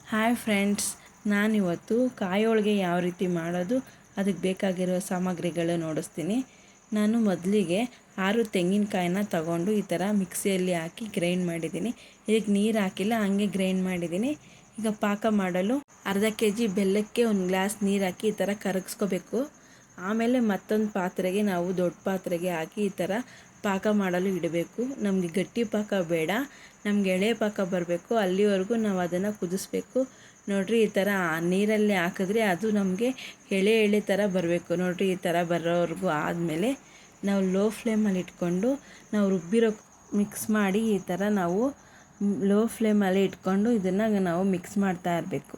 Hi friends, ನಾನಿವತ್ತು ಕಾಯಿ ಹೋಳಿಗೆ ಯಾವ ರೀತಿ ಮಾಡೋದು ಅದಕ್ಕೆ ಬೇಕಾಗಿರೋ ಸಾಮಗ್ರಿಗಳು ನೋಡಿಸ್ತೀನಿ. ನಾನು ಮೊದಲಿಗೆ 6 ತೆಂಗಿನಕಾಯಿನ ತಗೊಂಡು ಈ ಥರ ಮಿಕ್ಸಿಯಲ್ಲಿ ಹಾಕಿ ಗ್ರೈಂಡ್ ಮಾಡಿದ್ದೀನಿ. ಇದಕ್ಕೆ ನೀರು ಹಾಕಿಲ್ಲ, ಹಂಗೆ ಗ್ರೈಂಡ್ ಮಾಡಿದ್ದೀನಿ. ಈಗ ಪಾಕ ಮಾಡಲು ಅರ್ಧ kg ಬೆಲ್ಲಕ್ಕೆ 1 ಗ್ಲಾಸ್ ನೀರು ಹಾಕಿ ಈ ಥರ ಕರಗಿಸ್ಕೋಬೇಕು. ಆಮೇಲೆ ಮತ್ತೊಂದು ಪಾತ್ರೆಗೆ ನಾವು ದೊಡ್ಡ ಪಾತ್ರೆಗೆ ಹಾಕಿ ಈ ಥರ ಪಾಕ ಮಾಡಲು ಇಡಬೇಕು. ನಮಗೆ ಗಟ್ಟಿ ಪಾಕ ಬೇಡ, ನಮಗೆ ಎಳೆ ಪಾಕ ಬರಬೇಕು. ಅಲ್ಲಿವರೆಗೂ ನಾವು ಅದನ್ನು ಕುದಿಸ್ಬೇಕು. ನೋಡಿರಿ, ಈ ಥರ ನೀರಲ್ಲಿ ಹಾಕಿದ್ರೆ ಅದು ನಮಗೆ ಎಳೆ ಥರ ಬರಬೇಕು. ನೋಡಿರಿ, ಈ ಥರ ಬರೋವರೆಗೂ ಆದಮೇಲೆ ನಾವು ಲೋ ಫ್ಲೇಮಲ್ಲಿ ಇಟ್ಕೊಂಡು ನಾವು ರುಬ್ಬಿರೋ ಮಿಕ್ಸ್ ಮಾಡಿ ಈ ಥರ ನಾವು ಲೋ ಫ್ಲೇಮಲ್ಲಿ ಇಟ್ಕೊಂಡು ಇದನ್ನು ನಾವು ಮಿಕ್ಸ್ ಮಾಡ್ತಾ ಇರಬೇಕು.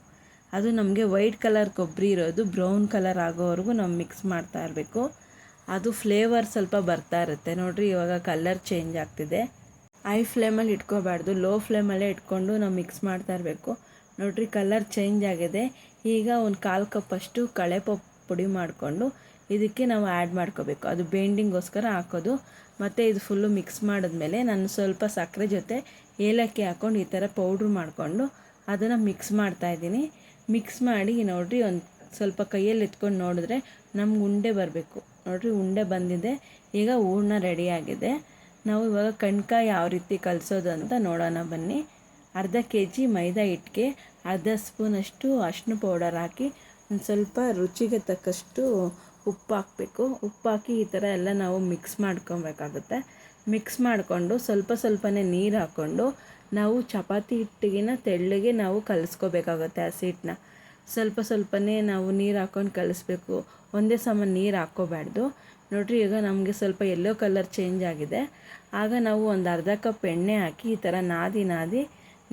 ಅದು ನಮಗೆ ವೈಟ್ ಕಲರ್ ಕೊಬ್ಬರಿ ಇರೋದು ಬ್ರೌನ್ ಕಲರ್ ಆಗೋವರೆಗೂ ನಾವು ಮಿಕ್ಸ್ ಮಾಡ್ತಾ ಇರಬೇಕು. ಅದು ಫ್ಲೇವರ್ ಸ್ವಲ್ಪ ಬರ್ತಾ ಇರುತ್ತೆ. ನೋಡಿರಿ, ಇವಾಗ ಕಲರ್ ಚೇಂಜ್ ಆಗ್ತಿದೆ. ಹೈ ಫ್ಲೇಮಲ್ಲಿ ಇಟ್ಕೋಬಾರ್ದು, ಲೋ ಫ್ಲೇಮಲ್ಲೇ ಇಟ್ಕೊಂಡು ನಾವು ಮಿಕ್ಸ್ ಮಾಡ್ತಾ ಇರಬೇಕು. ನೋಡಿರಿ, ಕಲರ್ ಚೇಂಜ್ ಆಗಿದೆ. ಈಗ ಒಂದು 1/4 ಕಪ್ಪಷ್ಟು ಕಳೆ ಪುಡಿ ಮಾಡಿಕೊಂಡು ಇದಕ್ಕೆ ನಾವು ಆ್ಯಡ್ ಮಾಡ್ಕೋಬೇಕು. ಅದು ಬೇಂಡಿಂಗೋಸ್ಕರ ಹಾಕೋದು. ಮತ್ತು ಇದು ಫುಲ್ಲು ಮಿಕ್ಸ್ ಮಾಡಿದ್ಮೇಲೆ ನಾನು ಸ್ವಲ್ಪ ಸಕ್ಕರೆ ಜೊತೆ ಏಲಕ್ಕಿ ಹಾಕ್ಕೊಂಡು ಈ ಥರ ಪೌಡ್ರ್ ಮಾಡಿಕೊಂಡು ಅದನ್ನು ಮಿಕ್ಸ್ ಮಾಡ್ತಾಯಿದ್ದೀನಿ. ಮಿಕ್ಸ್ ಮಾಡಿ ನೋಡಿರಿ, ಒಂದು ಸ್ವಲ್ಪ ಕೈಯಲ್ಲಿ ಎತ್ಕೊಂಡು ನೋಡಿದ್ರೆ ನಮ್ಗೆ ಉಂಡೆ ಬರಬೇಕು. ನೋಡಿರಿ, ಉಂಡೆ ಬಂದಿದೆ. ಈಗ ಹೂರ್ಣ ರೆಡಿಯಾಗಿದೆ. ನಾವು ಇವಾಗ ಕಣ್ಕ ಯಾವ ರೀತಿ ಕಲಿಸೋದು ಅಂತ ನೋಡೋಣ ಬನ್ನಿ. ಅರ್ಧ kg ಮೈದಾ ಹಿಟ್ಟಿಗೆ ಅರ್ಧ ಸ್ಪೂನಷ್ಟು ಅರಿಶಿನ ಪೌಡರ್ ಹಾಕಿ ಒಂದು ಸ್ವಲ್ಪ ರುಚಿಗೆ ತಕ್ಕಷ್ಟು ಉಪ್ಪು ಹಾಕಬೇಕು. ಉಪ್ಪು ಹಾಕಿ ಈ ಥರ ಎಲ್ಲ ನಾವು ಮಿಕ್ಸ್ ಮಾಡ್ಕೊಬೇಕಾಗುತ್ತೆ. ಮಿಕ್ಸ್ ಮಾಡಿಕೊಂಡು ಸ್ವಲ್ಪನೇ ನೀರು ಹಾಕ್ಕೊಂಡು ನಾವು ಚಪಾತಿ ಹಿಟ್ಟಿಗಿನ ತೆಳ್ಳಗೆ ನಾವು ಕಲಿಸ್ಕೋಬೇಕಾಗುತ್ತೆ. ಹಸಿಟ್ಟನ್ನ ಸ್ವಲ್ಪನೇ ನಾವು ನೀರು ಹಾಕ್ಕೊಂಡು ಕಲಿಸ್ಬೇಕು. ಒಂದೇ ಸಮ ನೀರು ಹಾಕ್ಕೋಬಾರ್ದು. ನೋಡಿರಿ, ಈಗ ನಮಗೆ ಸ್ವಲ್ಪ ಯೆಲ್ಲೋ ಕಲರ್ ಚೇಂಜ್ ಆಗಿದೆ. ಆಗ ನಾವು ಒಂದು ಅರ್ಧ ಕಪ್ ಎಣ್ಣೆ ಹಾಕಿ ಈ ಥರ ನಾದಿ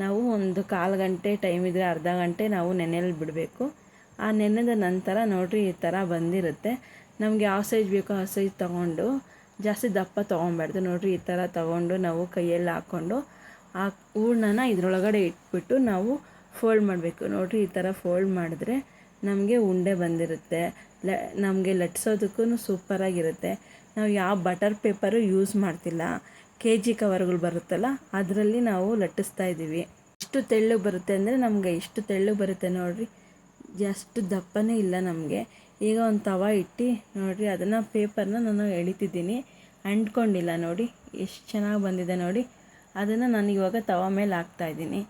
ನಾವು ಒಂದು 1/4 ಗಂಟೆ ಟೈಮ್ ಇದ್ದರೆ ಅರ್ಧ ಗಂಟೆ ನಾವು ನೆನೆಯಲ್ಲಿ ಬಿಡಬೇಕು. ಆ ನೆನೆದ ನಂತರ ನೋಡಿರಿ, ಈ ಥರ ಬಂದಿರುತ್ತೆ. ನಮಗೆ ಯಾವ ಸೈಜ್ ಬೇಕೋ ಆ ಸೈಜ್ ತೊಗೊಂಡು, ಜಾಸ್ತಿ ದಪ್ಪ ತೊಗೊಬಾರ್ದು. ನೋಡಿರಿ, ಈ ಥರ ತೊಗೊಂಡು ನಾವು ಕೈಯಲ್ಲಿ ಹಾಕ್ಕೊಂಡು ಆ ಹೂರ್ಣನ ಇದರೊಳಗಡೆ ಇಟ್ಬಿಟ್ಟು ನಾವು ಫೋಲ್ಡ್ ಮಾಡಬೇಕು. ನೋಡಿರಿ, ಈ ಥರ ಫೋಲ್ಡ್ ಮಾಡಿದ್ರೆ ನಮಗೆ ಉಂಡೆ ಬಂದಿರುತ್ತೆ. ನಮಗೆ ಲಟ್ಸೋದಕ್ಕೂ ಸೂಪರಾಗಿರುತ್ತೆ. ನಾವು ಯಾವ ಬಟರ್ ಪೇಪರು ಯೂಸ್ ಮಾಡ್ತಿಲ್ಲ. kg ಕವರ್ಗಳು ಬರುತ್ತಲ್ಲ, ಅದರಲ್ಲಿ ನಾವು ಲಟ್ಟಿಸ್ತಾ ಇದ್ದೀವಿ. ಎಷ್ಟು ತೆಳ್ಳಗೆ ಬರುತ್ತೆ ಅಂದರೆ ನಮಗೆ ಇಷ್ಟು ತೆಳ್ಳಗೆ ಬರುತ್ತೆ. ನೋಡಿರಿ, ಜಾಸ್ತಿ ದಪ್ಪನೇ ಇಲ್ಲ ನಮಗೆ. ಈಗ ಒಂದು ತವ ಇಟ್ಟು ನೋಡಿರಿ, ಅದನ್ನು ಪೇಪರ್ನ ನಾನು ಎಳಿತಿದ್ದೀನಿ. ಅಂಟ್ಕೊಂಡಿಲ್ಲ. ನೋಡಿ ಎಷ್ಟು ಚೆನ್ನಾಗಿ ಬಂದಿದೆ. ನೋಡಿ, ಅದನ್ನು ನಾನು ಇವಾಗ ತವ ಮೇಲೆ ಹಾಕ್ತಾಯಿದ್ದೀನಿ.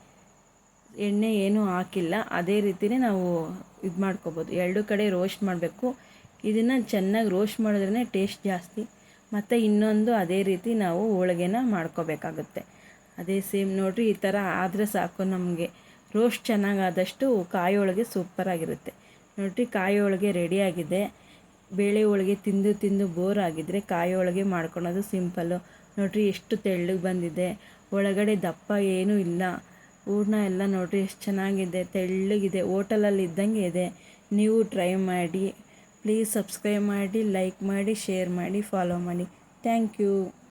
ಎಣ್ಣೆ ಏನೂ ಹಾಕಿಲ್ಲ. ಅದೇ ರೀತಿಯೇ ನಾವು ಇದು ಮಾಡ್ಕೋಬೋದು. 2 ಕಡೆ ರೋಸ್ಟ್ ಮಾಡಬೇಕು. ಇದನ್ನು ಚೆನ್ನಾಗಿ ರೋಸ್ಟ್ ಮಾಡಿದ್ರೇ ಟೇಸ್ಟ್ ಜಾಸ್ತಿ. ಮತ್ತು ಇನ್ನೊಂದು ಅದೇ ರೀತಿ ನಾವು ಹೋಳಿಗೆನ ಮಾಡ್ಕೋಬೇಕಾಗುತ್ತೆ. ಅದೇ ಸೇಮ್ ನೋಡಿರಿ, ಈ ಥರ ಆದರೆ ಸಾಕು. ನಮಗೆ ರೋಸ್ಟ್ ಚೆನ್ನಾಗಾದಷ್ಟು ಕಾಯಿ ಹೋಳಿಗೆ ಸೂಪರಾಗಿರುತ್ತೆ. ನೋಡಿರಿ, ಕಾಯಿ ಹೋಳಿಗೆ ರೆಡಿಯಾಗಿದೆ. ಬೇಳೆ ಹೋಳಿಗೆ ತಿಂದು ಬೋರ್ ಆಗಿದ್ದರೆ ಕಾಯಿ ಹೋಳಿಗೆ ಮಾಡ್ಕೊಳೋದು ಸಿಂಪಲ್ಲು. ನೋಡಿರಿ, ಎಷ್ಟು ತೆಳ್ಳಗೆ ಬಂದಿದೆ. ಒಳಗಡೆ ದಪ್ಪ ಏನೂ ಇಲ್ಲ. ಹೂರ್ಣ ಎಲ್ಲ ನೋಡಿರಿ ಎಷ್ಟು ಚೆನ್ನಾಗಿದೆ, ತೆಳ್ಳಗಿದೆ, ಹೋಟೆಲಲ್ಲಿ ಇದ್ದಂಗೆ ಇದೆ. ನೀವು ಟ್ರೈ ಮಾಡಿ. ಪ್ಲೀಸ್ ಸಬ್ಸ್ಕ್ರೈಬ್ ಮಾಡಿ, ಲೈಕ್ ಮಾಡಿ, ಶೇರ್ ಮಾಡಿ, ಫಾಲೋ ಮಾಡಿ. Thank you.